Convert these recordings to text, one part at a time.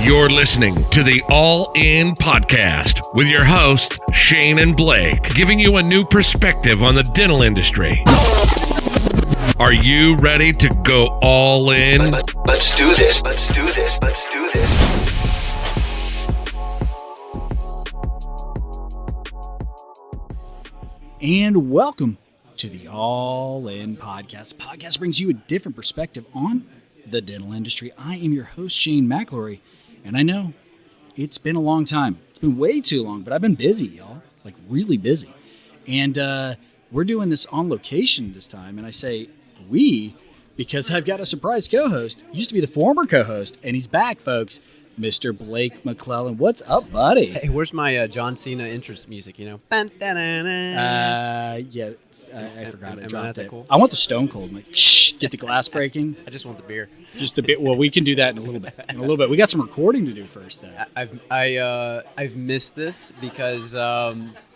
You're listening to the All In Podcast with your hosts, Shane and Blake, giving you a new perspective on the dental industry. Are you ready to go all in? Let's do this. Let's do this. Let's do this. And welcome to the All In Podcast. The podcast brings you a different perspective on the dental industry. I am your host, Shane McElroy, and I know it's been a long time. It's been way too long, but I've been busy, y'all, like really busy. And we're doing this on location this time, and I say we because I've got a surprise co-host. Used to be the former co-host, and he's back, folks. Mr. Blake McClellan. What's up, buddy? Hey, where's my John Cena interest music, you know? I forgot. I dropped it. Cool? I want the Stone Cold. Like, shh, get the glass breaking. I just want the beer. Just a bit. Well, we can do that in a little bit. We got some recording to do first, though. I've missed this because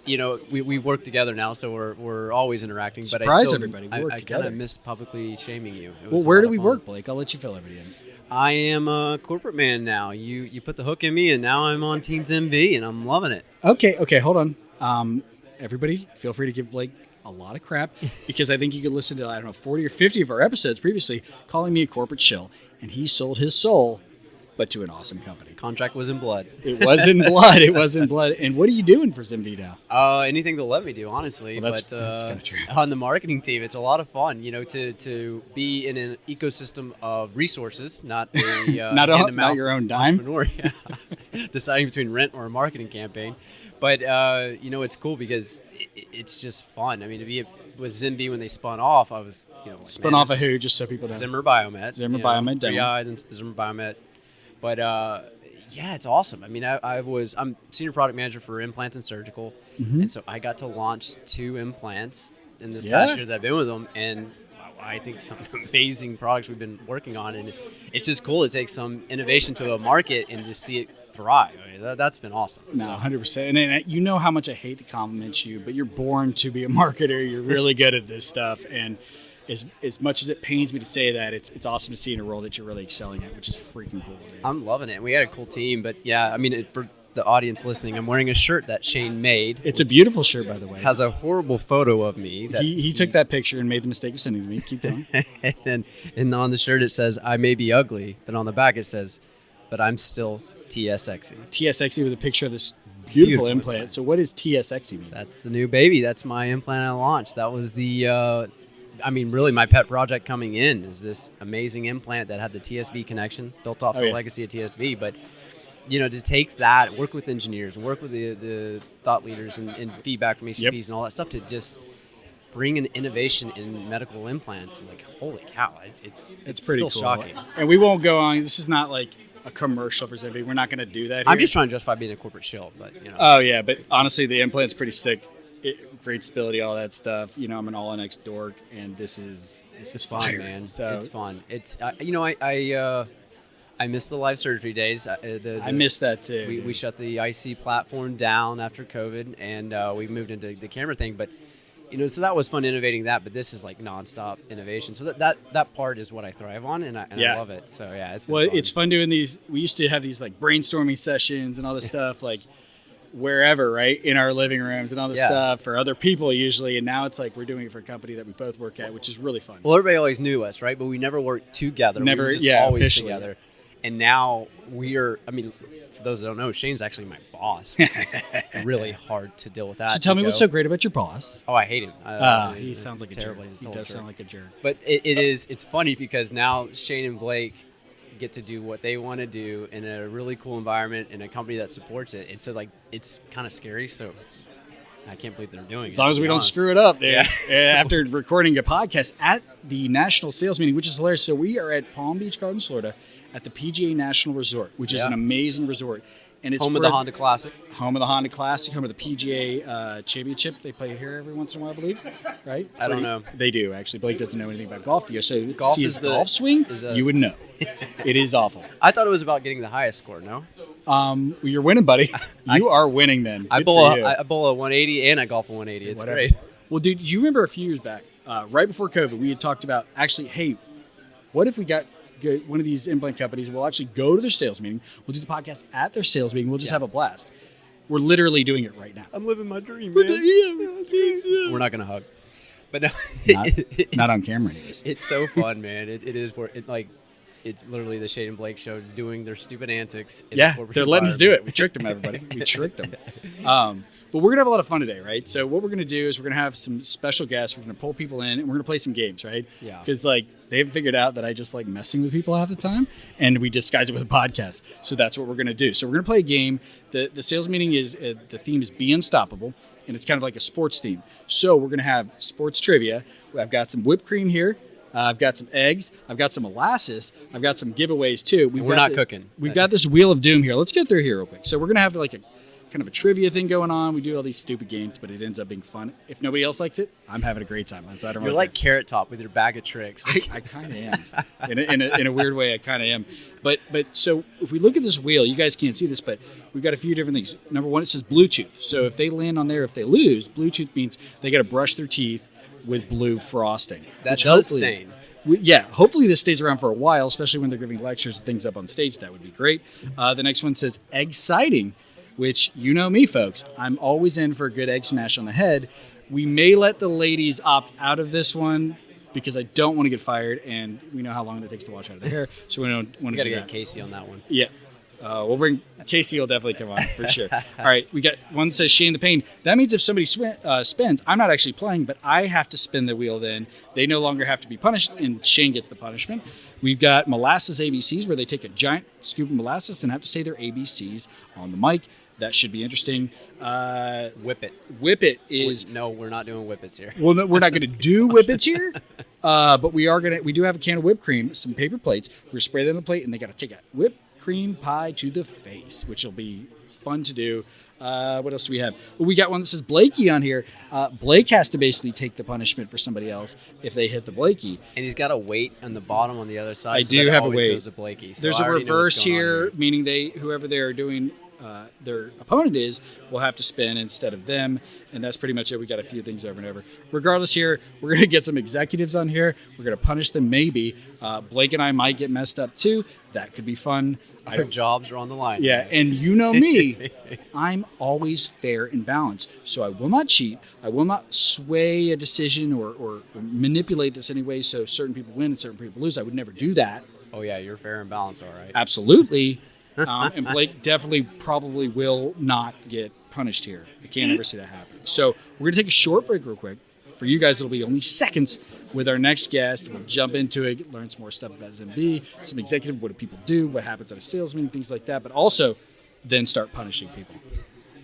we work together now, so we're always interacting. Surprise but I still, everybody. We work I together. kind of miss publicly shaming you. Well, where do we work, Blake? I'll let you fill everything in. I am a corporate man now. You put the hook in me, and now I'm on Team ZimVie, and I'm loving it. Okay, hold on. Everybody, feel free to give Blake a lot of crap because I think you could listen to, 40 or 50 of our episodes previously calling me a corporate shill, and he sold his soul, but to an awesome company. Contract was in blood. It was in blood. It was in blood. And what are you doing for ZimVie now? Anything they'll let me do, honestly. Well, that's kind of true. On the marketing team, it's a lot of fun, to be in an ecosystem of resources, not a not your own dime. Entrepreneur, deciding between rent or a marketing campaign. But it's cool because it's just fun. I mean, to be with ZimVie when they spun off, I was spun off of who? Just so people know. Zimmer Biomet. Biomet. 3i, then Zimmer Biomet. But it's awesome. I mean, I'm senior product manager for implants and surgical, and so I got to launch 2 implants in this past year that I've been with them, and I think some amazing products we've been working on, and it's just cool to take some innovation to a market and just see it thrive. I mean, that's been awesome. No, 100%. And you know how much I hate to compliment you, but you're born to be a marketer. You're really good at this stuff, and as much as it pains me to say that, it's awesome to see in a role that you're really excelling at, which is freaking cool. Dude. I'm loving it. We had a cool team, but for the audience listening, I'm wearing a shirt that Shane made. It's a beautiful shirt, by the way. Has a horrible photo of me. He took that picture and made the mistake of sending it to me. Keep going. and on the shirt it says, "I may be ugly," but on the back it says, "But I'm still TSXy." TSXy with a picture of this beautiful implant. So what does TSXy mean? That's the new baby. That's my implant I launched. That was the... really, my pet project coming in is this amazing implant that had the TSV connection built off the legacy of TSV. But, to take that, work with engineers, work with the thought leaders and feedback from ACPs and all that stuff to just bring an innovation in medical implants is like, holy cow, it's pretty still cool. Shocking. And we won't go on. This is not like a commercial for ZimVie. We're not going to do that here. I'm just trying to justify being a corporate shill, but, Oh, yeah, but honestly, the implant's pretty sick. Great stability, all that stuff. I'm an all-in-X dork, and this is fun, man. So it's fun. It's I miss the live surgery days. I miss that too. We shut the IC platform down after COVID, and we moved into the camera thing. But so that was fun innovating that. But this is like nonstop innovation. So that part is what I thrive on, and I love it. So it's been fun. It's fun doing these. We used to have these like brainstorming sessions and all this stuff like. Wherever, right, in our living rooms and all this stuff for other people usually, and now it's like we're doing it for a company that we both work at, which is really fun. Well, everybody always knew us, right? But we never worked together. We were just always officially together. And now for those that don't know, Shane's actually my boss, which is really hard to deal with that. So tell me what's so great about your boss. Oh, I hate him. He sounds like a jerk. He does sound like a jerk. But it's funny because now Shane and Blake get to do what they want to do in a really cool environment in a company that supports it. And so it's kind of scary. So I can't believe they're doing it. As long as we don't screw it up, dude. After recording a podcast at the National Sales Meeting, which is hilarious. So we are at Palm Beach Gardens, Florida, at the PGA National Resort, which is an amazing resort. And it's home of the Honda Classic. Home of the Honda Classic, home of the PGA Championship. They play here every once in a while, I believe, right? I don't know. They do, actually. Blake doesn't know anything about golf. So golf see his golf swing, you would know. It is awful. I thought it was about getting the highest score, no? You're winning, buddy. You are winning then. I bowl a 180 and I golf a 180. It's great. Well, dude, you remember a few years back, right before COVID, we had talked about actually, hey, what if we got one of these implant companies will actually go to their sales meeting. We'll do the podcast at their sales meeting. We'll just have a blast. We're literally doing it right now. I'm living my dream, man. We're not gonna hug, but no, not on camera, anyways. It's so fun, man. It is for it like. It's literally the Shane and Blake show doing their stupid antics. Yeah, they're letting us do it. We tricked them, everybody. We tricked them. But we're going to have a lot of fun today, right? So what we're going to do is we're going to have some special guests. We're going to pull people in, and we're going to play some games, right? Yeah. Because, they've figured out that I just like messing with people half the time, and we disguise it with a podcast. So that's what we're going to do. So we're going to play a game. The sales meeting is, the theme is Be Unstoppable, and it's kind of like a sports theme. So we're going to have sports trivia. I've got some whipped cream here. I've got some eggs. I've got some molasses. I've got some giveaways, too. We're not cooking. We've got this Wheel of Doom here. Let's get through here real quick. So we're going to have like a kind of a trivia thing going on. We do all these stupid games, but it ends up being fun. If nobody else likes it, I'm having a great time. So I don't You're like Carrot Top with your bag of tricks. I kind of am. In a weird way, I kind of am. But so if we look at this wheel, you guys can't see this, but we've got a few different things. Number one, it says Bluetooth. So if they land on there, if they lose, Bluetooth means they got to brush their teeth with blue frosting. That does stain. Hopefully this stays around for a while, especially when they're giving lectures and things up on stage. That would be great. The next one says Egg-Siding, which you know me, folks. I'm always in for a good egg smash on the head. We may let the ladies opt out of this one because I don't want to get fired, and we know how long it takes to wash out of the hair, so we don't want to get that. Casey on that one. Yeah. We'll bring Casey. Will definitely come on for sure. All right, we got one that says Shane the Pain. That means if somebody spins, I'm not actually playing, but I have to spin the wheel. Then they no longer have to be punished, and Shane gets the punishment. We've got molasses ABCs, where they take a giant scoop of molasses and have to say their ABCs on the mic. That should be interesting. Whip it. Whip it is no. We're not doing whippets here. Well, no, we're not going to do whippets here, but we are going to. We do have a can of whipped cream, some paper plates. We're spray them on the plate, and they got to take a whipped cream pie to the face, which will be fun to do. What else do we have? Well, we got one that says Blakey on here. Blake has to basically take the punishment for somebody else if they hit the Blakey. And he's got a weight on the bottom on the other side. I do have a weight. Goes to Blakey. So there's a reverse here, meaning whoever they are doing their opponent is will have to spin instead of them, and that's pretty much it. We got a few things over and over. Regardless, here we're going to get some executives on here. We're going to punish them maybe. Blake and I might get messed up too. That could be fun. Our jobs are on the line. Yeah, and you know me, I'm always fair and balanced. So I will not cheat. I will not sway a decision or manipulate this anyway so certain people win and certain people lose. I would never do that. Oh, yeah, you're fair and balanced, all right. Absolutely. And Blake definitely probably will not get punished here. I can't ever see that happening. So we're going to take a short break real quick. For you guys, it'll be only seconds with our next guest. We'll jump into it, learn some more stuff about ZimVie, some executive, what do people do, what happens at a sales meeting, things like that, but also then start punishing people.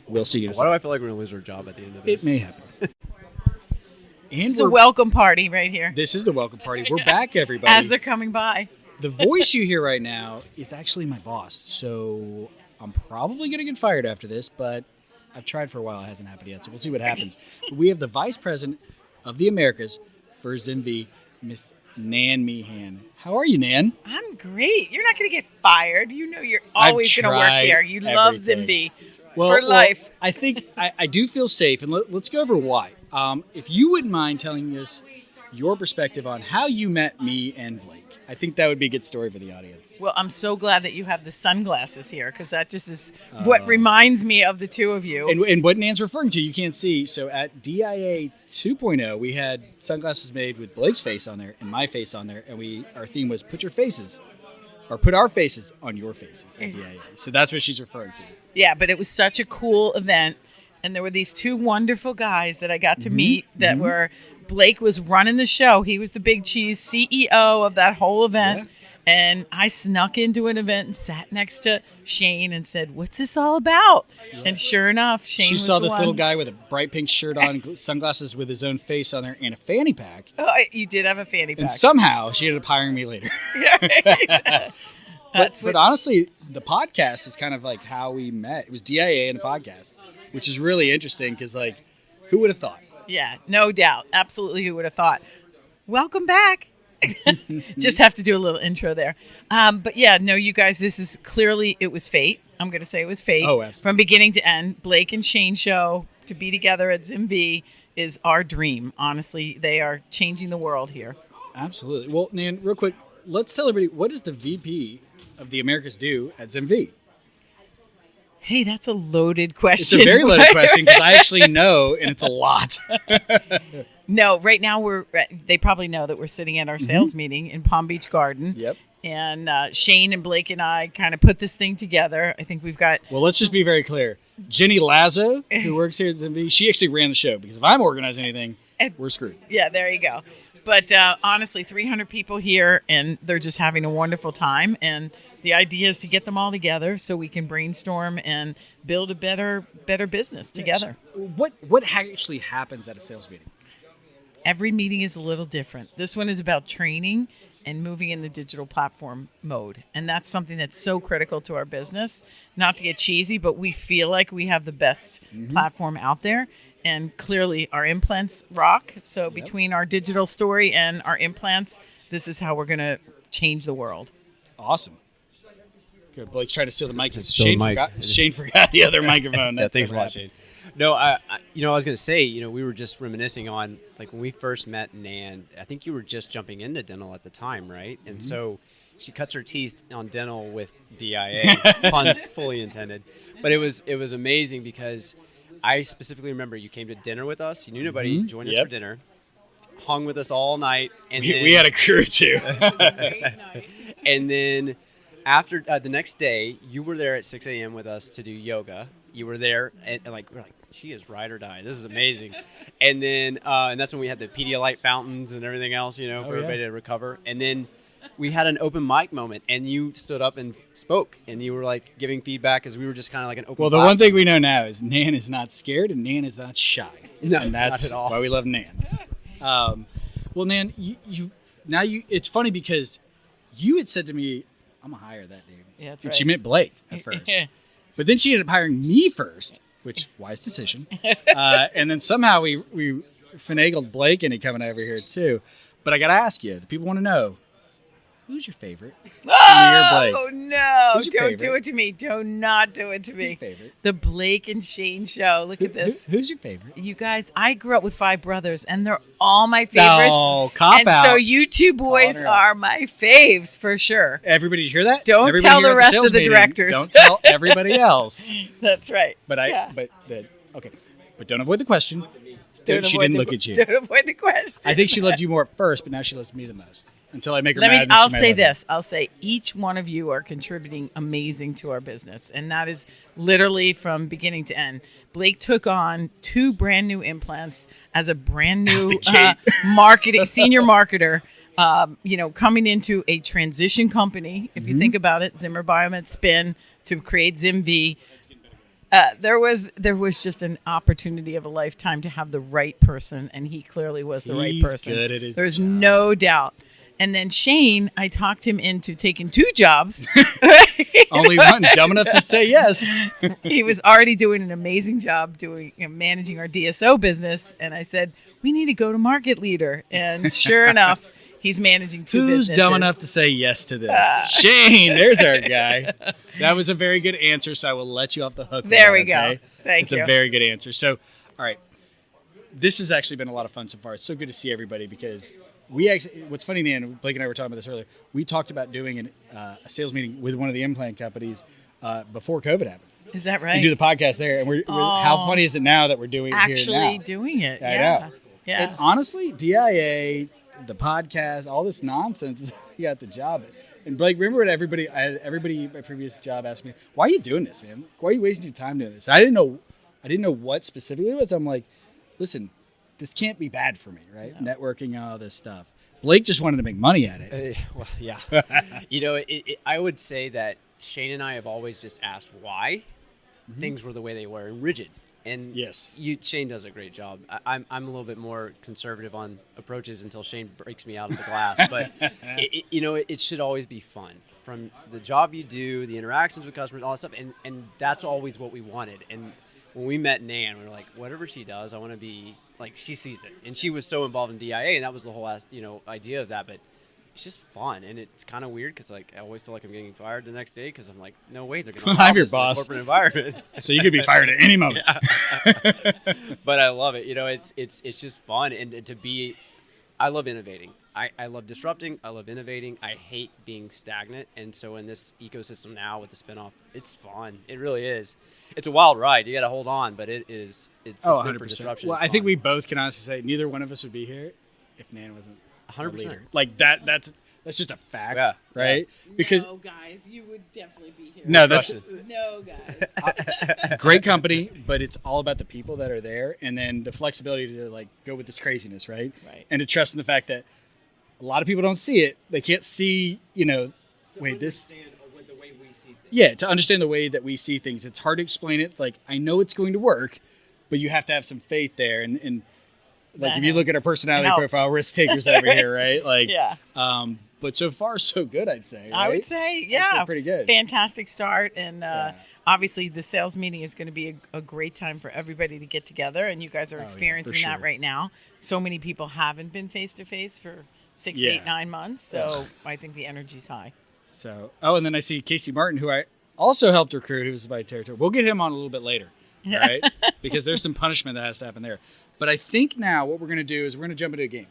We'll see you in a second. Why do I feel like we're going to lose our job at the end of this? It may happen. It's the welcome party right here. This is the welcome party. We're back, everybody. As they're coming by. The voice you hear right now is actually my boss, so I'm probably going to get fired after this, but I've tried for a while. It hasn't happened yet, so we'll see what happens. But we have the Vice President of the Americas for ZimVie, Miss Nan Meehan. How are you, Nan? I'm great. You're not going to get fired. You know you're always going to work here. You love ZimVie for life. I think I do feel safe, and let's go over why. If you wouldn't mind telling us your perspective on how you met me and Blake. I think that would be a good story for the audience. Well, I'm so glad that you have the sunglasses here because that just is what reminds me of the two of you. And what Nan's referring to, you can't see. So at DIA 2.0, we had sunglasses made with Blake's face on there and my face on there, and our theme was put our faces on your faces at DIA. So that's what she's referring to. Yeah, but it was such a cool event, and there were these two wonderful guys that I got to meet that were. Blake was running the show. He was the big cheese CEO of that whole event. Yeah. And I snuck into an event and sat next to Shane and said, "What's this all about?" Yeah. And sure enough, Shane was She saw the this one. Little guy with a bright pink shirt on, sunglasses with his own face on there, and a fanny pack. Oh, you did have a fanny pack. And somehow she ended up hiring me later. But honestly, the podcast is kind of like how we met. It was DIA and a podcast, which is really interesting because, who would have thought? Yeah, no doubt. Absolutely, who would have thought? Welcome back. Just have to do a little intro there. But yeah, no, you guys, this is clearly, it was fate. I'm going to say it was fate. Oh, absolutely. From beginning to end, Blake and Shane show to be together at ZimVie is our dream. Honestly, they are changing the world here. Absolutely. Well, Nan, real quick, let's tell everybody, what does the VP of the Americas do at ZimVie? Hey, that's a loaded question. It's a very loaded question because I actually know, and it's a lot. No, right now they probably know that we're sitting at our sales meeting in Palm Beach Garden. Yep. And Shane and Blake and I kind of put this thing together. I think we've got... Well, let's just be very clear. Jenny Lazo, who works here at ZimVie, she actually ran the show because if I'm organizing anything, we're screwed. Yeah, there you go. But honestly, 300 people here, and they're just having a wonderful time. And the idea is to get them all together so we can brainstorm and build a better business together. What actually happens at a sales meeting? Every meeting is a little different. This one is about training and moving in the digital platform mode. And that's something that's so critical to our business. Not to get cheesy, but we feel like we have the best platform out there. And clearly our implants rock. So between our digital story and our implants, this is how we're going to change the world. Awesome. Good. Blake's trying to steal the mic. Shane forgot the other microphone. Yeah, thanks a lot, Shane. No, I was going to say, we were just reminiscing on, like, when we first met Nan, I think you were just jumping into dental at the time, right? And so she cuts her teeth on dental with DIA, puns fully intended. But it was amazing because I specifically remember you came to dinner with us. You knew nobody, joined us for dinner, hung with us all night. And we had a crew, too. And then after the next day, you were there at 6 a.m. with us to do yoga. You were there, and we're like, she is ride or die. This is amazing. And then, and that's when we had the Pedialyte fountains and everything else, for everybody to recover. And then we had an open mic moment, and you stood up and spoke, and you were like giving feedback as we were just kind of like an open. Well, the one thing we know now is Nan is not scared and Nan is not shy. No, and that's not at all. Why we love Nan. Well, Nan, it's funny because you had said to me, "I'm gonna hire that dude." Yeah, that's and right. she meant Blake at first. But then she ended up hiring me first, which, wise decision. And then somehow we finagled Blake into coming over here, too. But I got to ask you, the people want to know, who's your favorite? Oh, no. Who's your Don't favorite? do it to me. Do not do it to me. Who's your favorite? The Blake and Shane show. Look at this. Who's your favorite? You guys, I grew up with 5 brothers, and they're all my favorites. No, cop and out. so you two boys Calling her out. are my faves for sure. Everybody hear that? Don't Everybody tell here the at rest sales of the meeting, directors. Don't tell everybody else. That's right. But But don't avoid the question. She didn't look at you. Don't avoid the question. I think she loved you more at first, but now she loves me the most. Until I make her mad. I'll say this. I'll say each one of you are contributing amazing to our business. And that is literally from beginning to end. Blake took on 2 brand new implants as a brand new senior marketer, coming into a transition company. If you think about it, Zimmer Biomet spin to create ZimVie. There was just an opportunity of a lifetime to have the right person, and he clearly was the right person. Good at his There's job. no doubt. And then Shane, I talked him into taking 2 jobs. Only one dumb enough to say yes. He was already doing an amazing job managing our DSO business, and I said we need a go-to-market leader. And sure enough, he's managing 2 Who's businesses. dumb enough to say yes to this? Shane, there's our guy. That was a very good answer, so I will let you off the hook. There we okay? go. Thank It's you. a very good answer. So, all right. This has actually been a lot of fun so far. It's so good to see everybody because what's funny, Nan, Blake and I were talking about this earlier. We talked about doing a sales meeting with one of the implant companies before COVID happened. Is that right? And do the podcast there. And how funny is it now that we're doing it here Actually now? doing it. I Yeah. know. Yeah. And honestly, DIA, the podcast, all this nonsense is how you got the job. And Blake, remember what everybody at my previous job asked me, why are you doing this, man? Why are you wasting your time doing this? I didn't know what specifically it was. I'm like, listen, this can't be bad for me, right? No. Networking and all this stuff. Blake just wanted to make money at it. Well, yeah. I would say that Shane and I have always just asked why things were the way they were and rigid. And yes, Shane does a great job. I'm a little bit more conservative on approaches until Shane breaks me out of the glass. But it should always be fun from the job you do, the interactions with customers, all that stuff. And that's always what we wanted. And when we met Nan, we were like, whatever she does, I want to be like she sees it. And she was so involved in DIA, and that was the whole idea of that. But it's just fun, and it's kind of weird because I always feel like I'm getting fired the next day because I'm like, no way, they're going to I'm your this in a boss. corporate environment. So you could be fired at any moment. But I love it. It's just fun, and to be, I love innovating. I love disrupting. I love innovating. I hate being stagnant. And so in this ecosystem now with the spinoff, it's fun. It really is. It's a wild ride. You got to hold on, but it's big 100%. for disruption. Well, It's I think fun. we both can honestly say neither one of us would be here if Nan wasn't 100%. a leader. Like that's just a fact, Yeah. right? Because no, guys, you would definitely be here. no, that's No, guys. great company, but it's all about the people that are there, and then the flexibility to like go with this craziness, right? Right. And to trust in the fact that a lot of people don't see it. They can't see, this. Yeah, to understand the way that we see things, it's hard to explain it. Like, I know it's going to work, but you have to have some faith there. And like, That if you look at our helps. personality It helps. profile, risk takers over here, right? Like, Yeah. But so far, so good, I'd say. I right? would say, I'd yeah. say pretty good. Fantastic start. And Yeah. obviously, the sales meeting is going to be a great time for everybody to get together. And you guys are for experiencing that sure. right now. So many people haven't been face to face for 6, Yeah. 8, 9 months. So I think the energy's high. So, and then I see Casey Martin, who I also helped recruit, who was my territory. We'll get him on a little bit later, all right? Because there's some punishment that has to happen there. But I think now what we're going to do is we're going to jump into a game.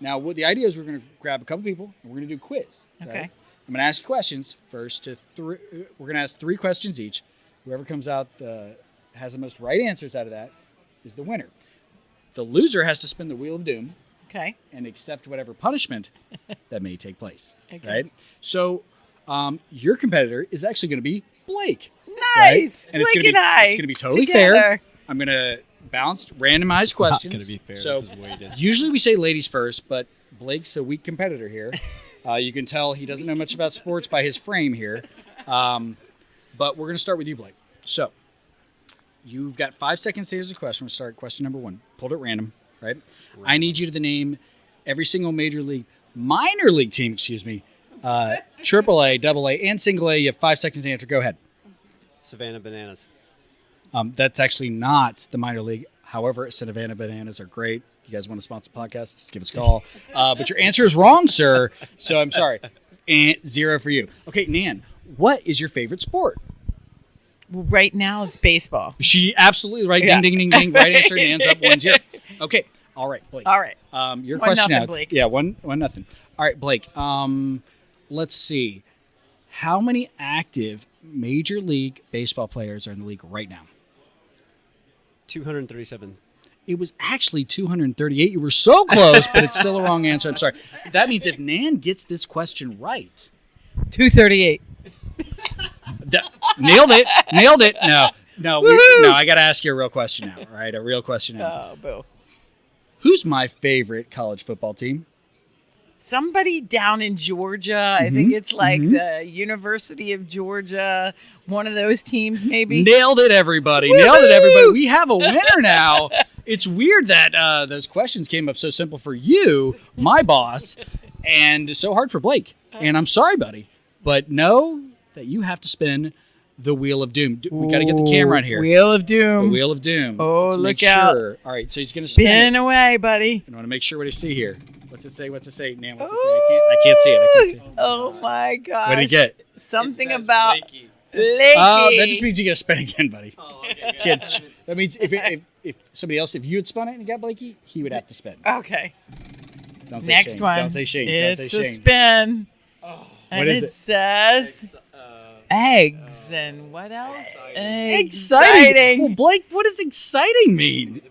Now, what the idea is we're going to grab a couple people and we're going to do a quiz. Okay. Right? I'm going to ask questions first to three. We're going to ask 3 questions each. Whoever comes out has the most right answers out of that is the winner. The loser has to spin the wheel of doom Okay. and accept whatever punishment that may take place. Okay. Right? So your competitor is actually going to be Blake. Nice. Right? And Blake it's and I. It's going to be totally together. fair. I'm going to bounce randomized questions. not gonna be fair. So This is weighted. usually we say ladies first, but Blake's a weak competitor here. You can tell he doesn't know much about sports by his frame here. But we're going to start with you, Blake. So you've got 5 seconds to answer the question. We'll start question number 1. Pulled at random, right? I need you to name every single minor league team, triple A, double A, and single A. You have 5 seconds to answer. Go ahead. Savannah Bananas. That's actually not the minor league. However, Savannah Bananas are great. You guys want to sponsor the podcast? Just give us a call. But your answer is wrong, sir. So I'm sorry. And 0 for you. Okay, Nan, what is your favorite sport? Well, right now, it's baseball. She absolutely right. Yeah. Ding, ding, ding, ding. Right answer. Nan's up 1-0. Okay. All right, Blake. All right. Your 1-0, question now. Blake. Yeah, 1-0. All right, Blake. Let's see. How many active Major League Baseball players are in the league right now? 237. It was actually 238. You were so close, but it's still a wrong answer. I'm sorry. That means if Nan gets this question right, 238. nailed it. Nailed it. No, Woohoo! no. I got to ask you a real question now. All right, a real question now. Oh, boo. Who's my favorite college football team? Somebody down in Georgia. I think it's like the University of Georgia. One of those teams, maybe. Nailed it, everybody. Woohoo! Nailed it, everybody. We have a winner now. It's weird that those questions came up so simple for you, my boss, and so hard for Blake. And I'm sorry, buddy, but know that you have to spin the Wheel of Doom. We got to get the camera on here. Wheel of The Doom. Wheel of Doom. Oh, Let's look make out. Sure. All right, so he's going to spin Spin it. away, buddy. I want to make sure what I see here. What's it say? What's it say? Nan, what's it say? I can't see it. I can't see it. Oh, my gosh. What did he get? Something about Blakey. That just means you got to spin again, buddy. Oh, okay. Can't- that means if somebody else, if you had spun it and got Blakey, he would have to spin. Okay. Don't say Next Shane. one. Don't say Shane. It's Don't say a Shane. spin. And What is it it? says eggs and what else? Exciting. Well, Blake, what does exciting mean?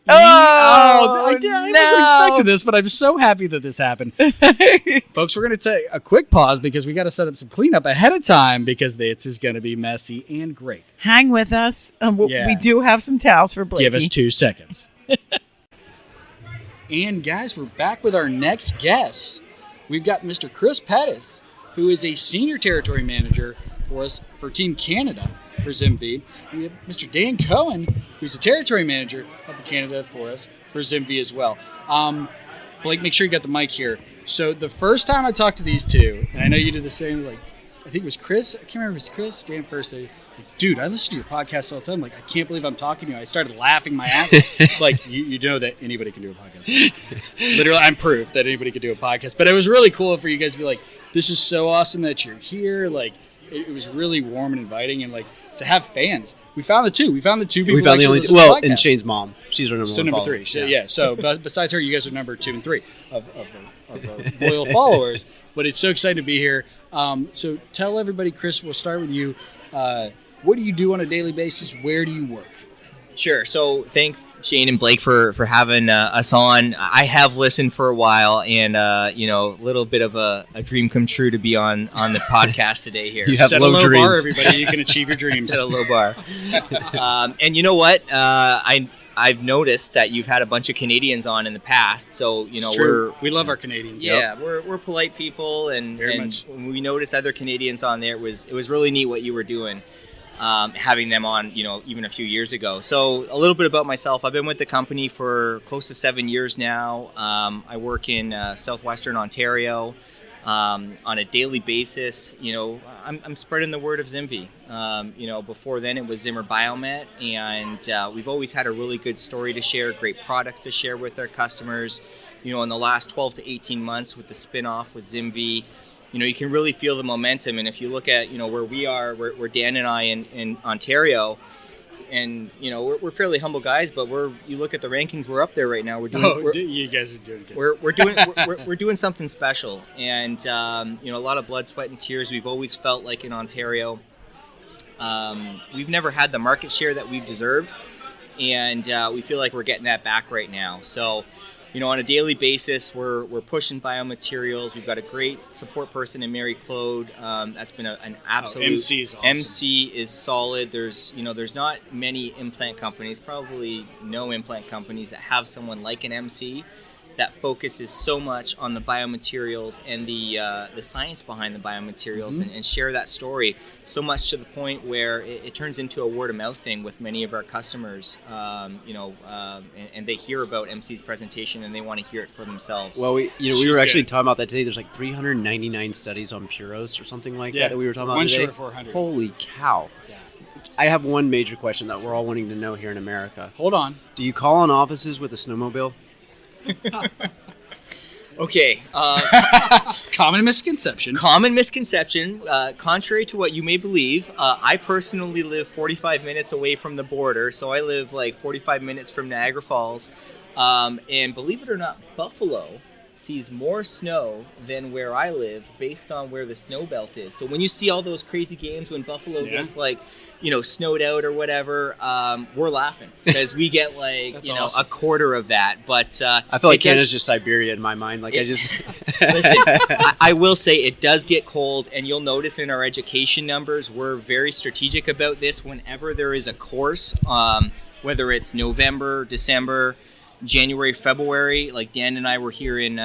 Oh, I wasn't no. expecting this, but I'm so happy that this happened. Folks, we're going to take a quick pause because we got to set up some cleanup ahead of time because this is going to be messy and great. Hang with us. Yeah. We do have some towels for Blakey. Give us 2 seconds. And guys, we're back with our next guest. We've got Mr. Chris Pettis, who is a senior territory manager for us for Team Canada for ZimVie. We have Mr. Dan Cohen, who's a territory manager up in Canada for us for ZimVie as well. Blake, make sure you got the mic here. So the first time I talked to these two, and I know you did the same, like, I think it was Chris. I can't remember if it was Chris. Dan first. Dude, I listen to your podcast all the time. Like, I can't believe I'm talking to you. I started laughing my ass off. Like, you know that anybody can do a podcast. Literally, I'm proof that anybody can do a podcast. But it was really cool for you guys to be like, this is so awesome that you're here. Like, it was really warm and inviting, and like to have fans. We found the two. We found the two people. We found the only two. two. Well, and Shane's mom. She's our number so one number follower. 3. So, yeah. So besides her, you guys are number 2 and 3 of loyal followers. But it's so exciting to be here. So tell everybody, Chris. We'll start with you. What do you do on a daily basis? Where do you work? Sure. So thanks, Shane and Blake, for having us on. I have listened for a while, and a little bit of a dream come true to be on the podcast today here. You have Set low a low dreams. bar, everybody. You can achieve your dreams. Set a low bar. And you know what? I've noticed that you've had a bunch of Canadians on in the past. So we love our Canadians. Yeah, we're polite people, and much. when we noticed other Canadians on there, it was really neat what you were doing. Having them on, even a few years ago. So a little bit about myself. I've been with the company for close to 7 years now. I work in southwestern Ontario on a daily basis. I'm spreading the word of ZimVie. Before then it was Zimmer Biomet, and we've always had a really good story to share, great products to share with our customers. In the last 12 to 18 months with the spin-off with ZimVie, you can really feel the momentum. And if you look at, where we are, where Dan and I in Ontario, and, we're fairly humble guys, but you look at the rankings, we're up there right now. You guys are doing good. We're doing something special. And, a lot of blood, sweat, and tears. We've always felt like in Ontario, we've never had the market share that we've deserved. And we feel like we're getting that back right now. So, on a daily basis, we're pushing biomaterials. We've got a great support person in Mary Claude. That's been an absolute. MC is awesome. MC is solid. There's not many implant companies, probably no implant companies that have someone like an MC that focuses so much on the biomaterials and the science behind the biomaterials, and share that story so much to the point where it turns into a word of mouth thing with many of our customers, and they hear about MC's presentation and they want to hear it for themselves. Well, we were actually talking about that today. There's like 399 studies on Puros or something like that we were talking about one today. short of 400. Holy cow. Yeah. I have one major question that we're all wanting to know here in America. Hold on. Do you call on offices with a snowmobile? Okay. Common misconception. Contrary to what you may believe, I personally live 45 minutes away from the border, so I live like 45 minutes from Niagara Falls. And believe it or not, Buffalo sees more snow than where I live based on where the snow belt is. So when you see all those crazy games when Buffalo gets snowed out or whatever, we're laughing because we get like awesome. A quarter of that. But I feel like Canada's just Siberia in my mind. Like listen, I will say it does get cold, and you'll notice in our education numbers we're very strategic about this. Whenever there is a course, whether it's November, December, January, February, like Dan and I were here in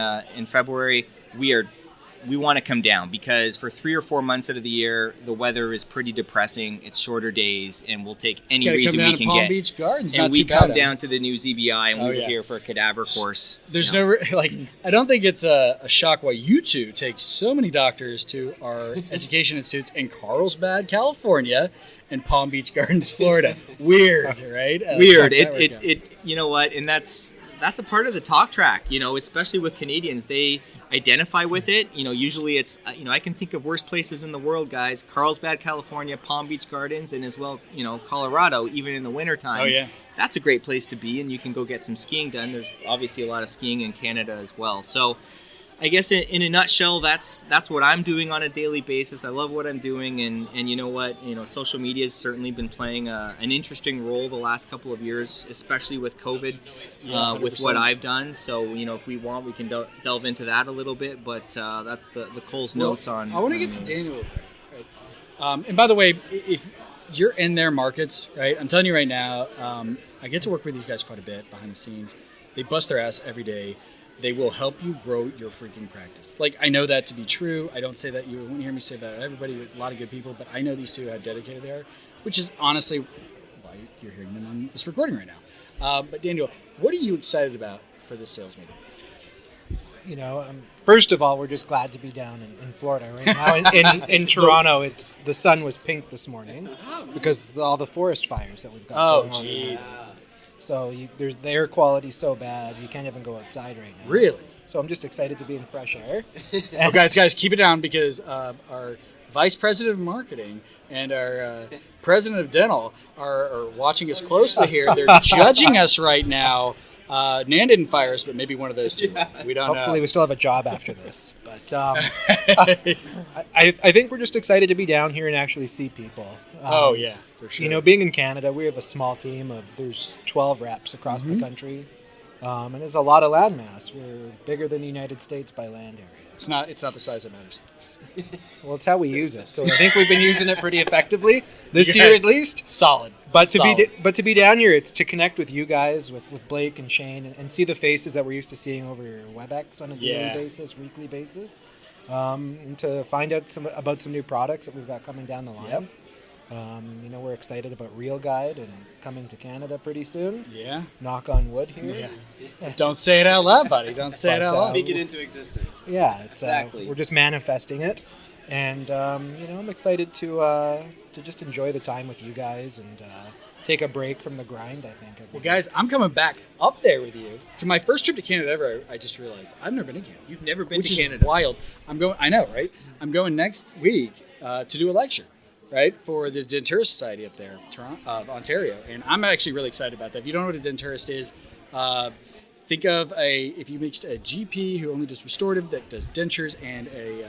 February, we want to come down because for 3 or 4 months out of the year, the weather is pretty depressing. It's shorter days, and we'll take any reason we can Palm get. Beach Gardens, and not we too bad, come down to the new ZBI, and we're here for a cadaver course. There's I don't think it's a shock why you two take so many doctors to our education institutes in Carlsbad, California, and Palm Beach Gardens, Florida. Weird, right? Weird. It you know what? And that's a part of the talk track. Especially with Canadians, they identify with it. Usually it's I can think of worse places in the world, guys. Carlsbad, California, Palm Beach Gardens, and as well, Colorado, even in the wintertime. Oh yeah. That's a great place to be, and you can go get some skiing done. There's obviously a lot of skiing in Canada as well. So I guess in a nutshell, that's what I'm doing on a daily basis. I love what I'm doing, and you know what? Social media has certainly been playing an interesting role the last couple of years, especially with COVID, with what I've done. So, if we want, we can delve into that a little bit, but that's the Cole's notes on. I want to get to Daniel. Right? And by the way, if you're in their markets, right, I'm telling you right now, I get to work with these guys quite a bit behind the scenes. They bust their ass every day. They will help you grow your freaking practice. Like, I know that to be true. I don't say that. You won't hear me say that. Everybody, a lot of good people, but I know these two how dedicated they are, which is honestly why you're hearing them on this recording right now. But Daniel, what are you excited about for this sales meeting? First of all, we're just glad to be down in Florida right now. In Toronto, the sun was pink this morning because of all the forest fires that we've got. Oh, jeez. So the air quality's so bad, you can't even go outside right now. Really? So I'm just excited to be in fresh air. Guys, keep it down because our vice president of marketing and our president of dental are watching us closely here. They're judging us right now. Nan didn't fire us, but maybe one of those two. We don't know. Hopefully we still have a job after this. But I think we're just excited to be down here and actually see people. Oh, yeah, for sure. You know, being in Canada, we have a small team there's 12 reps across the country. And there's a lot of land mass. We're bigger than the United States by land area. It's not the size that matters. Well, it's how we use it. So I think we've been using it pretty effectively this year at least. Solid. But to be down here, it's to connect with you guys, with Blake and Shane, and see the faces that we're used to seeing over WebEx on a daily basis, weekly basis, and to find out about some new products that we've got coming down the line. Yep. You know, we're excited about Real Guide and coming to Canada pretty soon. Yeah. Knock on wood here. Yeah. Don't say it out loud, buddy. Don't say it out loud. Speak it into existence. Yeah, it's Exactly. we're just manifesting it, and you know, I'm excited to just enjoy the time with you guys and take a break from the grind. I think. Well, guys, I'm coming back up there with you to my first trip to Canada ever. I just realized I've never been to Canada. You've never been which to is Canada. Wild. I know, right? I'm going next week to do a lecture, right, for the Denturist Society up there of Ontario, and I'm actually really excited about that. If you don't know what a denturist is, think of if you mixed a GP who only does restorative, that does dentures, and a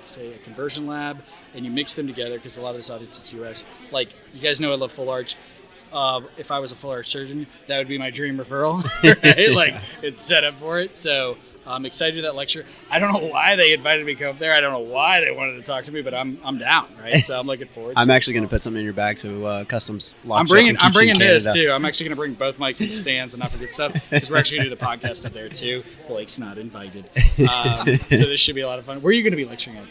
say a conversion lab, and you mix them together, because a lot of this audience is US. Like, you guys know I love full arch. If I was a full arch surgeon, that would be my dream referral. Right? Like, it's set up for it. So I'm excited to do that lecture. I don't know why they invited me to come up there. I don't know why they wanted to talk to me, but I'm down, right? So I'm looking forward to it. I'm actually going to put something in your bag so customs lock. I'm bringing this too. I'm actually going to bring both mics and stands and not forget stuff, because we're actually going to do the podcast up there too. Blake's not invited. So this should be a lot of fun. Where are you going to be lecturing at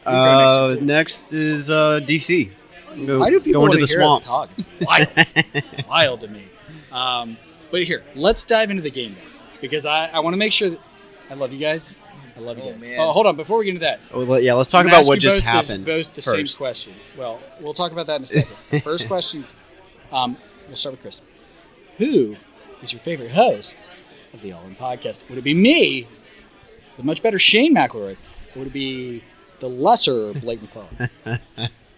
that? Next is DC. Why do people go into want the to hear us swamp? talk? It's wild. Wild to me. But here, let's dive into the game now, because I want to make sure that I love you guys. I love you guys. Man. Oh, hold on. Before we get into that, Let's talk I'm gonna about ask what you just both happened. Both the first. same question. Well, we'll talk about that in a second. The first question, we'll start with Chris. Who is your favorite host of the All In Podcast? Would it be me, the much better Shane McElroy, or would it be the lesser Blake McClellan?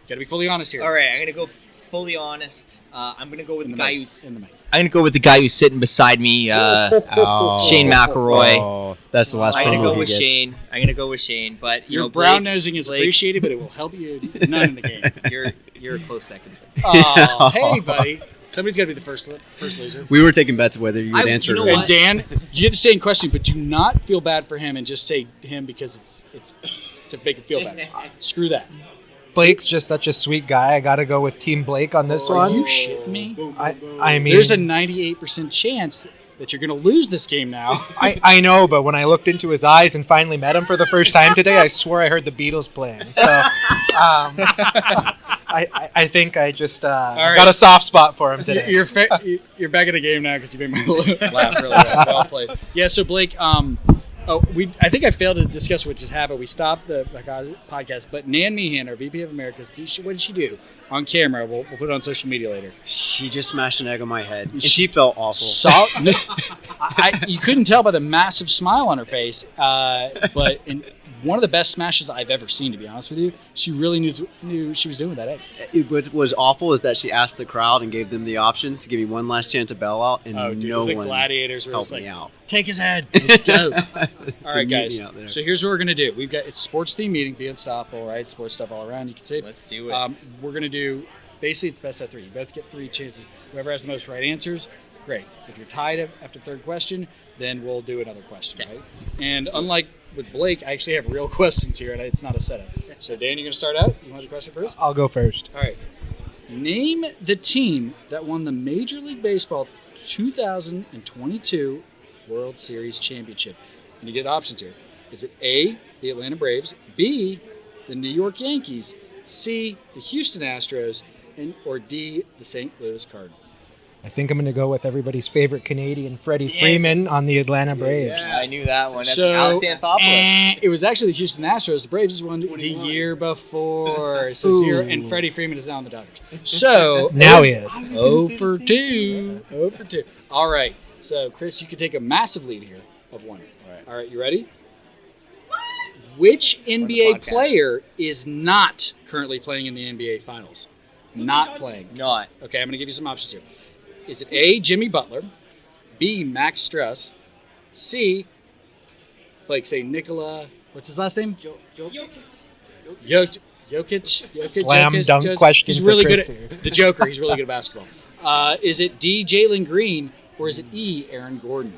Got to be fully honest here. All right, I'm gonna go fully honest. I'm gonna go with the guy who's. in the mic. I'm gonna go with the guy who's sitting beside me, Shane McElroy. Oh, that's the last. I'm gonna promo go he with gets. Shane. I'm gonna go with Shane. But Your know, brown Blake- nosing is Blake, appreciated, but it will help you none in the game. You're a close second. Oh, hey, buddy. Somebody's got to be the first loser. We were taking bets whether you would answer you know it or what? not. And Dan, you have the same question, but do not feel bad for him and just say him because it's to make him feel bad. Screw that. Blake's just such a sweet guy. I got to go with Team Blake on this Are one. you shitting me? I mean, There's a 98% chance that you're going to lose this game now. I know, but when I looked into his eyes and finally met him for the first time today, I swore I heard the Beatles playing. So I think I just got a soft spot for him today. You're back in the game now because you made me laugh really well played. Yeah, so Blake, I think I failed to discuss what just happened. We stopped the podcast, but Nan Meehan, our VP of Americas, what did she do on camera? We'll put it on social media later. She just smashed an egg on my head, and she felt awful. You couldn't tell by the massive smile on her face, but one of the best smashes I've ever seen, to be honest with you. She really knew she was doing with that egg. What was awful is that she asked the crowd and gave them the option to give me one last chance to bail out, and Oh, dude, no it was like one gladiators where helped it's like, me out. take his head, let's go. All a right, guys. meeting out there. So here's what we're gonna do. It's sports themed meeting, be unstoppable, right? Sports stuff all around. You can say. Let's do it. We're gonna do basically it's best at three. You both get 3 chances. Whoever has the most right answers, great. If you're tied after third question, then we'll do another question, right? And unlike with Blake, I actually have real questions here, and it's not a setup. So Dan, you're gonna start out. You want the question first? I'll go first. All right. Name the team that won the Major League Baseball 2022 World Series Championship. And you get options here. Is it A, the Atlanta Braves, B, the New York Yankees, C, the Houston Astros, or D, the St. Louis Cardinals? I think I'm going to go with everybody's favorite Canadian, Freddie Freeman, on the Atlanta Braves. Yeah, I knew that one. That's So, Alex Anthopoulos. it was actually the Houston Astros. The Braves won the year before. So 0, and Freddie Freeman is now on the Dodgers. So Now he is. 0 for 2. 0 for 2. All right. So, Chris, you can take a massive lead here of 1. All right, you ready? Which NBA podcast. player is not currently playing in the NBA Finals? Not playing. Not. Okay, I'm going to give you some options here. Is it A, Jimmy Butler, B, Max Struss, C, like say Nikola, what's his last name? Jokic. Slam dunk question He's for really Chris good here. at the Joker. He's really good at basketball. Is it D, Jalen Green, or is it E, Aaron Gordon?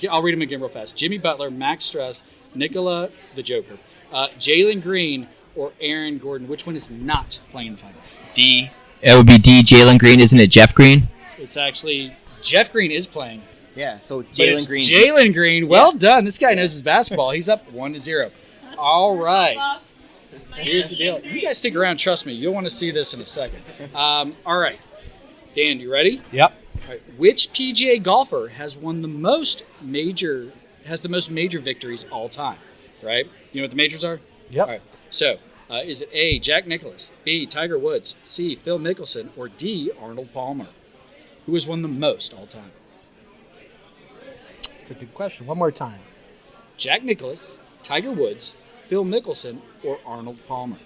I'll read them again real fast. Jimmy Butler, Max Struss, Nikola, the Joker, Jalen Green, or Aaron Gordon. Which one is not playing in the finals? D. It would be D. Jalen Green, isn't it? Jeff Green. It's actually Jeff Green is playing. Yeah, so But Jalen it's Green. Jalen Green. Well done. This guy knows his basketball. He's up 1-0. All right. Here's the deal. You guys stick around. Trust me. You'll want to see this in a second. All right. Dan, you ready? Yep. All right. Which PGA golfer has the most major victories all time? Right? You know what the majors are? Yep. All right. So, is it A, Jack Nicklaus, B, Tiger Woods, C, Phil Mickelson, or D, Arnold Palmer? Who has won the most all time? It's a good question. One more time. Jack Nicklaus, Tiger Woods, Phil Mickelson, or Arnold Palmer?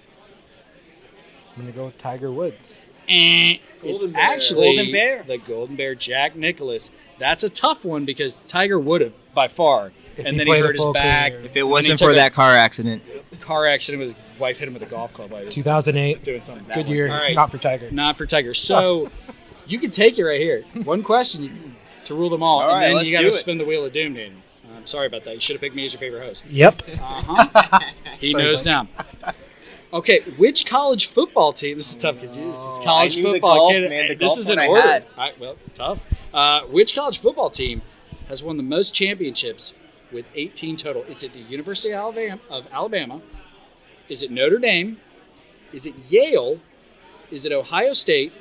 I'm going to go with Tiger Woods. It's actually Golden Bear. the Golden Bear, Jack Nicklaus. That's a tough one because Tiger would have by far, If and he then he played a hurt his full back. career. If it wasn't for that car accident. car accident with his wife hit him with a golf club. I was 2008. doing something. Good year. All right. Not for Tiger. Not for Tiger. So you can take it right here. One question to rule them all, All and right, then let's you got do to it. spin the wheel of doom, Daniel. I'm sorry about that. You should have picked me as your favorite host. Yep. He Sorry, knows Blake. now. Okay, which college football team? This is tough because this is college I knew the football. golf, Kid, man, the this golf is in one I order. had. All right, well, tough. Which college football team has won the most championships with 18 total? Is it the University of Alabama? Is it Notre Dame? Is it Yale? Is it Ohio State?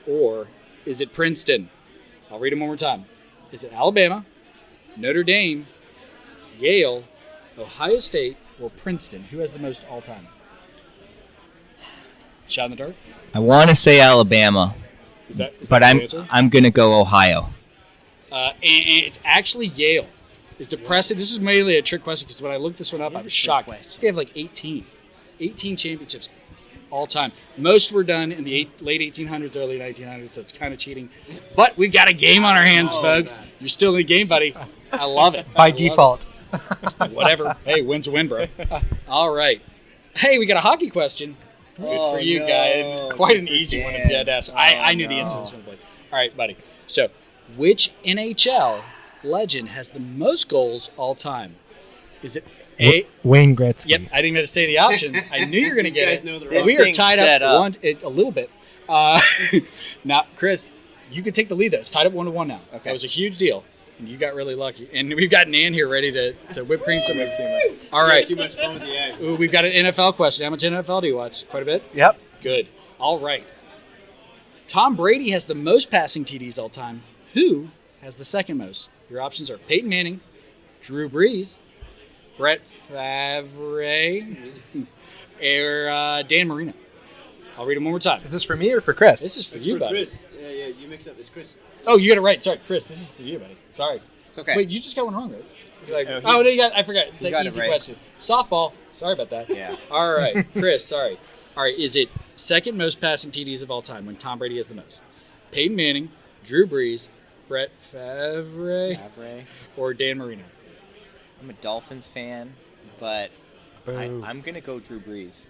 Or is it Princeton? I'll read them one more time. Is it Alabama, Notre Dame, Yale, Ohio State, or Princeton? Who has the most all time? Shot in the dark? I want to say Alabama, Is that but the answer? I'm gonna go Ohio. And it's actually Yale. It's depressing. This is mainly a trick question because when I looked this one up, I was shocked. They have like 18 championships all time. Most were done in the late 1800s, early 1900s, so it's kind of cheating. But we've got a game on our hands, folks. Man. You're still in the game, buddy. I love it. By default. Whatever. Hey, win's a win, bro. All right. Hey, we got a hockey question. Good for you, guy. Quite an easy one if you had to ask. I knew the answer to this one, but all right, buddy. So, which NHL legend has the most goals all time? Is it A? Wayne Gretzky. Yep, I didn't even have to say the options. I knew you were going to get it. know the This We are thing's tied set up a little bit. Now, Chris, you can take the lead, though. It's tied up 1-1 now. Okay. That was a huge deal, and you got really lucky. And we've got Nan here ready to whip cream some of these. All right. Too much fun with the egg. Ooh, we've got an NFL question. How much NFL do you watch? Quite a bit? Yep. Good. All right. Tom Brady has the most passing TDs all time. Who has the second most? Your options are Peyton Manning, Drew Brees, Brett Favre, or Dan Marino. I'll read them one more time. Is this for me or for Chris? This is for you, buddy. Chris. Yeah, you mix up this Chris. Oh, you got it right. Sorry, Chris. This is for you, buddy. Sorry. It's okay. Wait, you just got one wrong, right? You're like, No, no, you got. I forgot. The got it easy right. question. Softball. Sorry about that. Yeah. All right, Chris. Sorry. All right. Is it second most passing TDs of all time when Tom Brady has the most? Peyton Manning, Drew Brees, Brett Favre, or Dan Marino? I'm a Dolphins fan, but Boo. I'm going to go Drew Brees.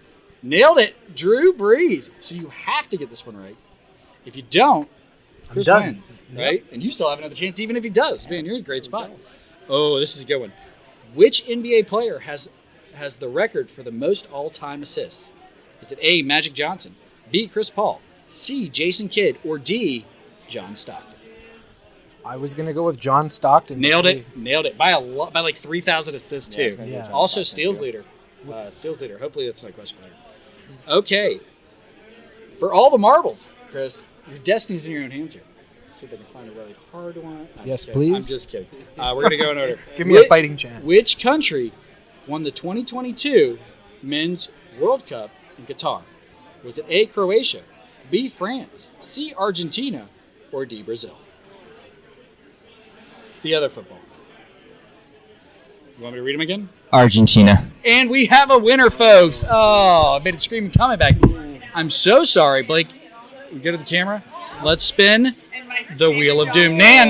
Nailed it, Drew Brees. So you have to get this one right. If you don't, Chris done. wins, right? And you still have another chance, even if he does. Man, you're in a great spot. Oh, this is a good one. Which NBA player has the record for the most all-time assists? Is it A, Magic Johnson, B, Chris Paul, C, Jason Kidd, or D, John Stockton? I was going to go with John Stockton. Nailed it by a lot, by like 3,000 assists too. Yeah. Also steals leader. Hopefully that's not a question later. Okay, for all the marbles, Chris, your destiny's in your own hands here. Let's see if I can find a really hard one. I'm Yes, just kidding. please. I'm just kidding. We're gonna go in order. Give me a fighting chance. Which country won the 2022 Men's World Cup in Qatar? Was it A, Croatia, B, France, C, Argentina, or D, Brazil? The other football. You want me to read them again? Argentina. And we have a winner, folks. Oh, I made it scream coming back. I'm so sorry, Blake. We go to the camera. Let's spin the Wheel of Doom. Nan,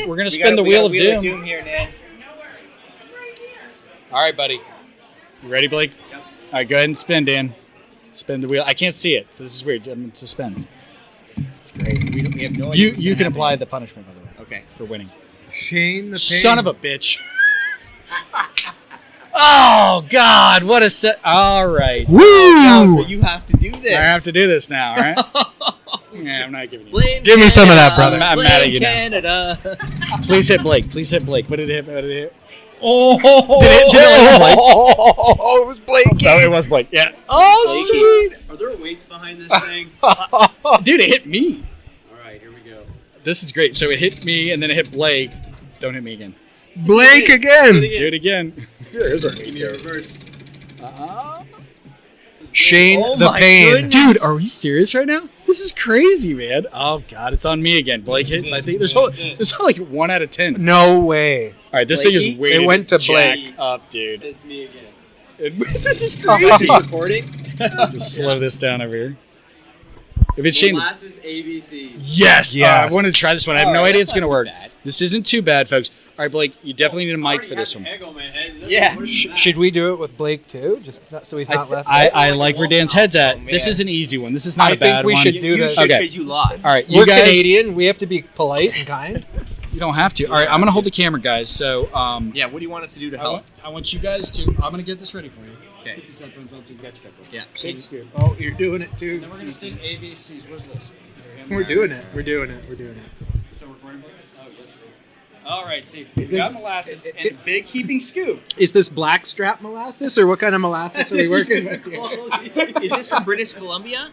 we're gonna spin the Wheel of Doom. Here, Nan. All right, buddy. You ready, Blake? Yep. All right, go ahead and spin, Dan. Spin the wheel. I can't see it, so this is weird. I'm in suspense. It's great. We have no idea. You can apply the punishment, by the way. Okay. For winning. Shane the Son of a bitch. Oh, God. What a set. All right. Woo! Oh, so you have to do this. I have to do this now, all right? Yeah, I'm not giving you Blame Give me some of that, Canada, brother. I'm mad at you now. Canada. Please hit Blake. Please hit Blake. What did it hit? What did it hit? Oh, Did it hit Blake? Oh, it was Blake. Oh, it was Blake. Yeah. Oh, sweet. Are there weights behind this thing? Dude, it hit me. All right, here we go. This is great. So it hit me, and then it hit Blake. Don't hit me again. Blake again. Do it again. Here's our Give me a reverse. Shane Oh the my Pain. goodness. Dude, are we serious right now? This is crazy, man. Oh, God, it's on me again. Blake hit. I think there's like 1 out of 10. No way. All right, this thing Blakey? is weighted. It went to It's jacked Blake. up, dude. It's me again. This is Is crazy. he recording? Just slow this down over here. If it's Shane. Molasses ABC. Yes. Yes. I wanted to try this one. I have no All right, idea that's it's going to not work. too bad. This isn't too bad, folks. All right, Blake, you definitely need a mic for this one. Yeah. Should we do it with Blake too? Just so he's not left. I like where Dan's head's at. Oh, This man. is an easy one. This is not I a bad think we one. should do You this. should Okay. because you lost. All right, We're you guys. Canadian. We have to be polite and kind. You don't have to. All right, I'm going to hold the camera, guys. So, Yeah, what do you want us to do to I help? want, I want you guys to. I'm going to get this ready for you. Okay. Put these headphones on so you catch it. Yeah. Big scoop. Oh, you're doing it too. Then we're going to sing ABCs. What's this? We're doing it. We're doing it. We're doing it. So recording. Oh, yes, it is. All right, see, Is we got this- molasses and a big heaping scoop. Is this blackstrap molasses or what kind of molasses are we working with here? Is this from British Columbia?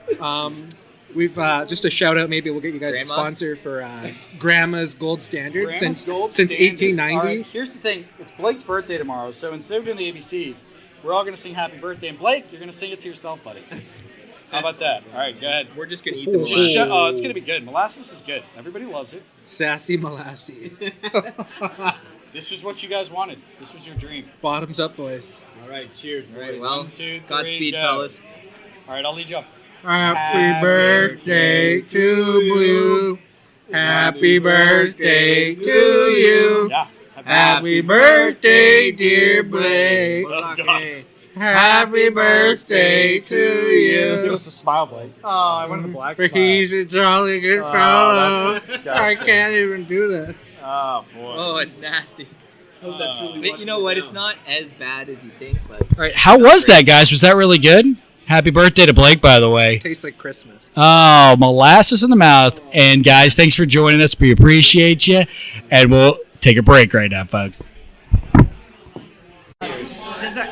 We've just a shout out. Maybe we'll get you guys Grandma's? a sponsor for Grandma's Gold Standard Grandma's since Gold since Standard. 1890. All right, here's the thing. It's Blake's birthday tomorrow, so instead of doing the ABCs, we're all going to sing happy birthday. And Blake, you're going to sing it to yourself, buddy. How about that? All right, go ahead. We're just gonna eat the Just molasses. oh, it's going to be good. Molasses is good. Everybody loves it. Sassy molasses. This was what you guys wanted. This was your dream. Bottoms up, boys. All right, cheers, boys. All right, well, 1, 2, 3, Godspeed, go. fellas. All right, I'll lead you up. Happy birthday to you. Happy birthday to you. Yeah. Happy birthday, dear Blake. Oh, God. Happy birthday to Give you. us a smile, Blake. Oh, I wanted the black For smile. he's a jolly good Oh, fellow. that's I disgusting. can't even do that. Oh, boy. Oh, it's nasty. But you know what? It's not as bad as you think, but All right, how was that, guys? Was that really good? Happy birthday to Blake, by the way. Tastes like Christmas. Oh, molasses in the mouth. And, guys, thanks for joining us. We appreciate you. And we'll take a break right now, folks.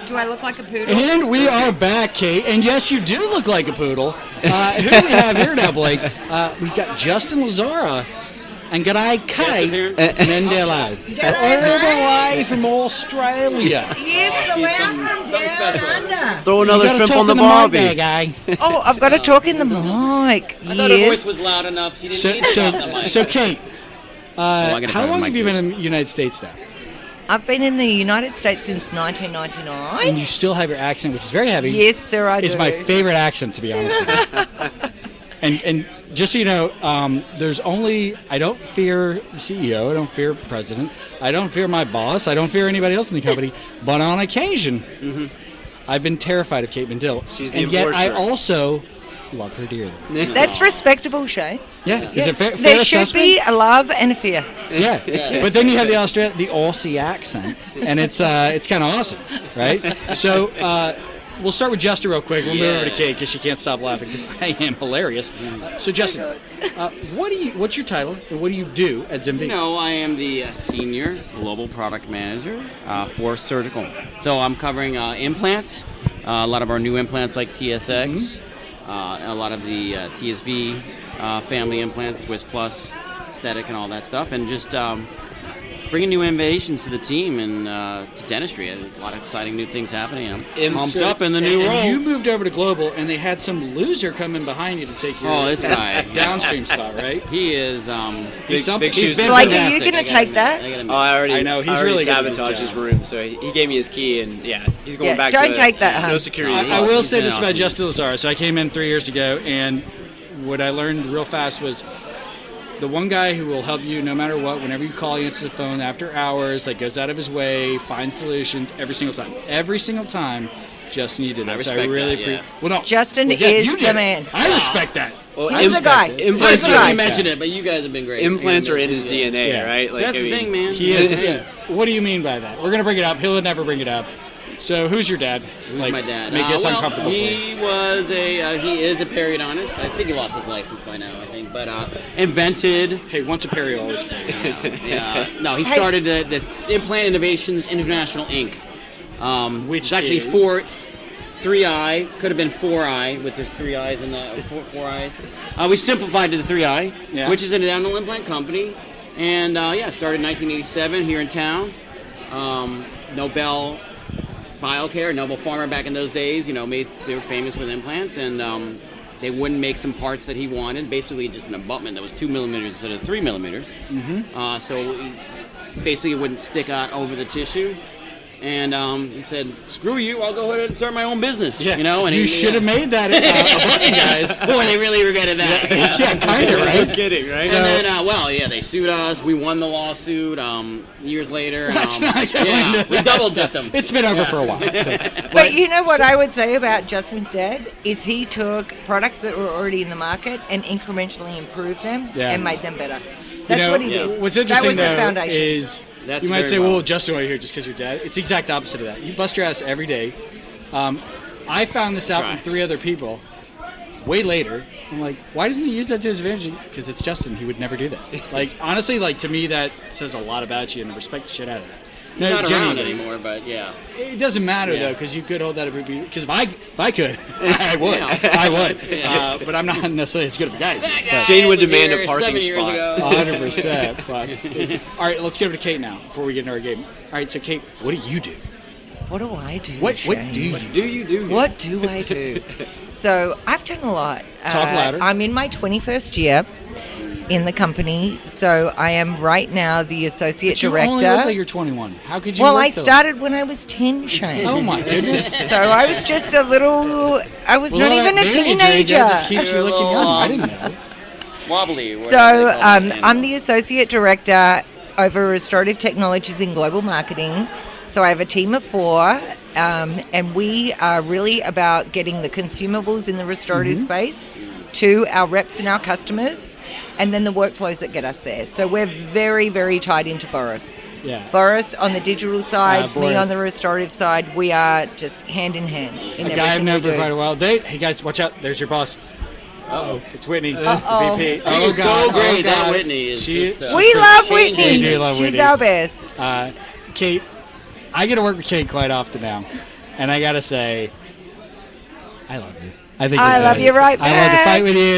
Do I look like a poodle? And we are back, Kate. And yes, you do look like a poodle. Who do we have here now, Blake? We've got Justin Lazzarra and g'day, Kate Mendillo. All the way from Australia. Yes, the one from down under. Throw another You gotta shrimp talk on the in mic barbie. there, guy. Oh, I've got to talk in the mic. I thought her voice was loud enough. She didn't need to talk in the mic. So, Kate, I gotta how talk long to have Mike you too. been in the United States now? I've been in the United States since And 1999. you still have your accent, which is very heavy. Yes, sir, I do. It's my favorite accent, to be honest with you. And just so you know, there's only, I don't fear the CEO, I don't fear president, I don't fear my boss, I don't fear anybody else in the company, but on occasion, I've been terrified of Kate Mendillo. She's the and yet I enforcer. also love her dearly. That's respectable, Shane. Yeah, is it fair? There should be a love and a fear. Yeah, but then you have the Aussie accent, and it's kind of awesome, right? So we'll start with Justin real quick. We'll move over to Kate because she can't stop laughing because I am hilarious. So Justin, what's your title and what do you do at ZimVie? No, I am the senior global product manager for surgical. So I'm covering implants, a lot of our new implants like TSX, a lot of the TSV family implants, Swiss Plus, aesthetic, and all that stuff, and just bringing new innovations to the team and to dentistry. There's a lot of exciting new things happening. I'm pumped up in the new role. You moved over to Global, and they had some loser come in behind you to take your this guy downstream spot, right? He is He's something. big shoes. Like, are you going to take that? I know, he's I already really good at his sabotaged his job. room, so he gave me his key, and he's going back. Don't to take that, no huh? security. I will say this about Justin Lazzarra. So I came in 3 years ago, and what I learned real fast was the one guy who will help you no matter what, whenever you call, he answers the phone after hours, like goes out of his way, finds solutions every single time. Every single time, Justin, you did that. I so respect really that, yeah. Well, no. Justin you is did the it. man. I respect that. Well, He's the guy. Implants He's the guy. You mentioned it, but you guys have been great. Implants are in his DNA, Yeah. right? Like, That's the thing, man. He is. Yeah. What do you mean by that? We're gonna bring it up. He'll never bring it up. So who's your dad? Who's my dad? Make this uncomfortable for you. He is a periodontist. I think he lost his license by now, I think. But invented. Hey, once a perio, always a perio. Yeah. No, he started the Implant Innovations International Inc. Which is actually is? 3i, could have been 4i with there's 3 eyes in the four eyes. We simplified to the 3i, which is a dental implant company. And started in 1987 here in town. Nobel Biocare, Nobel Pharma back in those days, they were famous with implants, and they wouldn't make some parts that he wanted, basically just an abutment that was 2 millimeters instead of 3 millimeters. Mm-hmm. So basically it wouldn't stick out over the tissue. And he said, "Screw you! I'll go ahead and start my own business." Yeah. And you should have made that abutment, guys. Boy, they really regretted that. Yeah, kind of, right? No kidding, right? So, and then, they sued us. We won the lawsuit years later. Let's not go into we that double stuff. dipped them. It's been over for a while. So. But you know what I would say about Justin's dad is he took products that were already in the market and incrementally improved them and made them better. That's what he did. What's interesting, that was the though, foundation. is That's you might very say, well. well, Justin over here just because you're dad. It's the exact opposite of that. You bust your ass every day. I found this out from 3 other people way later. I'm like, why doesn't he use that to his advantage? Because it's Justin. He would never do that. Like, honestly, to me, that says a lot about you and I respect the shit out of that. No, not around genuinely. anymore, but yeah. It doesn't matter, though, because you could hold that up. Because if I could, I would. Yeah. I would. But I'm not necessarily as good of a guy as you. Shane would demand a parking spot. 100%. But all right, let's get over to Kate now before we get into our game. All right, so Kate, what do you do? What do I do? What Shane? do you do? What do I do? So I've done a lot. Talk louder. I'm in my 21st year in the company, so I am right now the associate director. You only look like you're 21. How could you? Well, work I so started when I was 10, Shane. Oh my goodness! So I was just a little. I was not even a teenager. Just keeps you looking young. I didn't know. Wobbly. So I'm the associate director over restorative technologies in global marketing. So I have a team of 4, and we are really about getting the consumables in the restorative space to our reps and our customers, and then the workflows that get us there. So we're very, very tied into Boris. Yeah. Boris on the digital side, me Boris. on the restorative side. We are just hand in hand in A guy I've everything known we for do. quite a while. Hey guys, watch out! There's your boss. Uh-oh, it's Whitney, Uh-oh. VP. She is so great. That God. Whitney is She- just, We love changing. Whitney. We do love She's Whitney. our best. Kate, I get to work with Kate quite often now, and I gotta say, I love you. I I love you right I love to back. fight with you.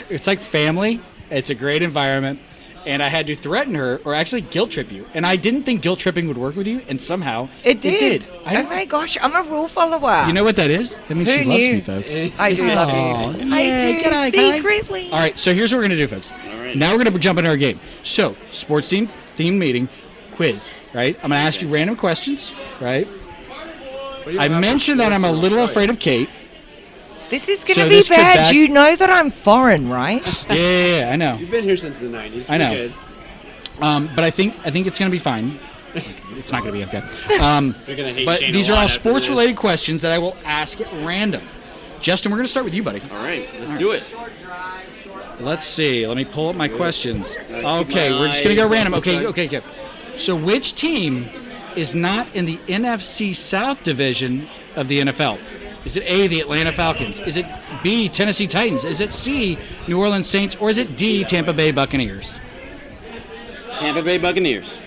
It's like family. It's a great environment, and I had to threaten her or actually guilt trip you, and I didn't think guilt tripping would work with you, and somehow It did. I Oh my gosh, I'm a rule follower. You know what that is? That means Who she knew? loves me, folks. I do love Aw, you. yeah, I get out, do guy. secretly. All right, so here's what we're going to do, folks. Now we're going to jump into our game. So, sports team meeting, quiz, right? I'm going to ask you random questions, right? I mentioned that I'm a little afraid of Kate. This is going So to be this could bad. back- You know that I'm foreign, right? Yeah, I know. You've been here since the 90s. I know. We're good. But I think it's going to be fine. It's not going to be okay. You're gonna hate But Shane these a are all lot after sports-related questions that I will ask at random. Justin, we're going to start with you, buddy. All right, let's do it. Let's see. Let me pull up my questions. keep Okay, my we're just going to go eyes random. on the Okay. So which team is not in the NFC South division of the NFL? Is it A, the Atlanta Falcons? Is it B, Tennessee Titans? Is it C, New Orleans Saints? Or is it D, Tampa Bay Buccaneers? Tampa Bay Buccaneers.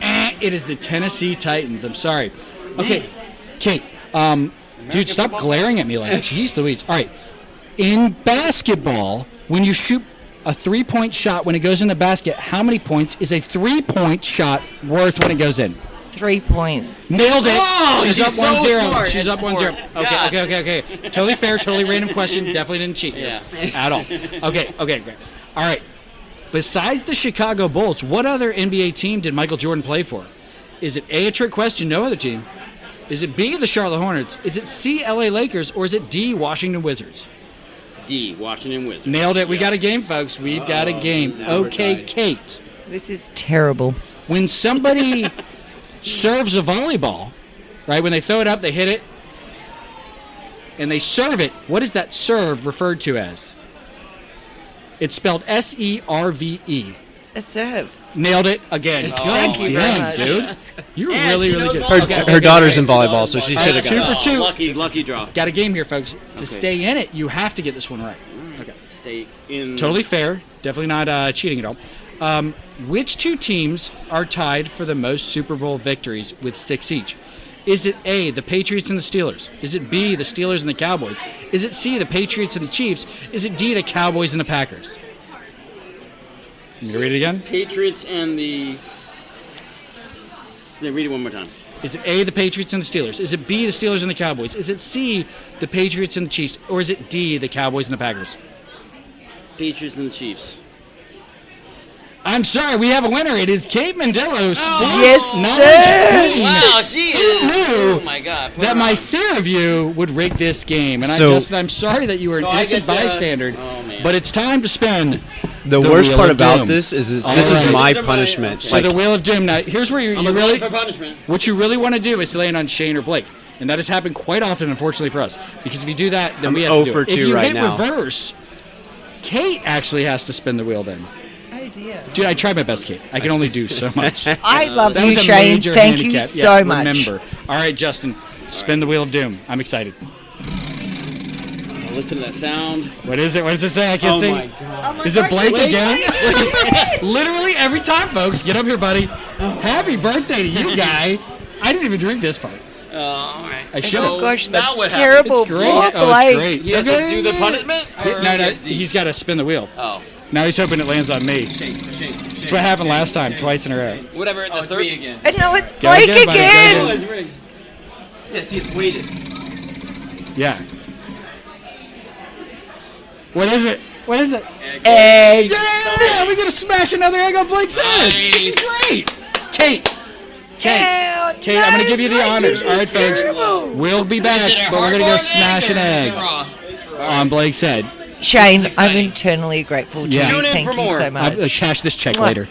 It is the Tennessee Titans. I'm sorry. Okay, Kate. Dude, stop glaring at me like that. Jeez Louise. All right. In basketball, when you shoot a 3-point shot when it goes in the basket, how many points is a 3-point shot worth when it goes in? 3 points. Nailed it. Oh, she's up she's so 1-0. smart. She's up 1-0. Okay. Totally fair, totally random question. Definitely didn't cheat here at all. Okay, great. All right. Besides the Chicago Bulls, what other NBA team did Michael Jordan play for? Is it A, a trick question, no other team? Is it B, the Charlotte Hornets? Is it C, LA Lakers? Or is it D, Washington Wizards? D, Washington Wizards. Nailed it. We got a game, folks. We've got a game. Okay, Kate. This is terrible. When somebody serves a volleyball, right, when they throw it up, they hit it, and they serve it, what is that serve referred to as? It's spelled S-E-R-V-E. A serve. Nailed it again. Thank you very much. Dude. You're really good. Her daughter's in volleyball, so she should have got 2 for 2. Lucky draw. Got a game here, folks. To stay in it, you have to get this one right. Okay. Stay in. Totally fair. Definitely not cheating at all. Which 2 teams are tied for the most Super Bowl victories with 6 each? Is it A, the Patriots and the Steelers? Is it B, the Steelers and the Cowboys? Is it C, the Patriots and the Chiefs? Is it D, the Cowboys and the Packers? You gonna read it again? Patriots and the. Yeah, read it one more time. Is it A, the Patriots and the Steelers? Is it B, the Steelers and the Cowboys? Is it C, the Patriots and the Chiefs? Or is it D, the Cowboys and the Packers? Patriots and the Chiefs. I'm sorry, we have a winner. It is Kate Mendillo. Yes, sir. Wow, she is. Who knew Oh my God. that my fear of you would rig this game? And I'm sorry that you were an innocent bystander. Oh, man. But it's time to spin The worst Wheel part of about Doom. this is All this is right. my punishment. So the Wheel of Doom. Now, here's where you I'm really, for punishment. what you really want to do is to land on Shane or Blake. And that has happened quite often, unfortunately, for us. Because if you do that, then I'm we have 0 to do for it. If 2 you right hit now. reverse, Kate actually has to spin the wheel then. Oh, dear. Dude, I tried my best, Kate. I can only do so much. I love That you, was a Shane. major Thank you handicap. so Yeah, much. Remember. All right, Justin, spin the Wheel of Doom. I'm excited. Listen to that sound. What is it? What does it say? I can't see. My God. Is it Blake again? Literally every time, folks. Get up here, buddy. Happy birthday to you, guy. I didn't even drink this part. All right. I should Oh, have. gosh, now that's what terrible. It's great. Poor Oh, Blake. it's great. He has to do the punishment? Or No, yes, he's got to spin the wheel. Oh. Now he's hoping it lands on me. That's what happened last time, twice in a row. Whatever. The third again. No, it's Go Blake again, buddy, go again. again. It's rigged. Yeah, see, it's weighted. Yeah. What is it? What is it? Egg. Yeah, we're going to smash another egg on Blake's head. This is great. Kate, I'm going to give you the honors. All right, folks. We'll be back, but we're going to go smash an egg on Blake's head. Shane, I'm eternally grateful to Yeah. you. Tune in Thank for you more. so I'll much. cash this check later.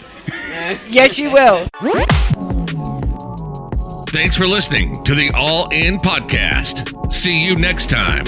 Yes, you will. Thanks for listening to the All In Podcast. See you next time.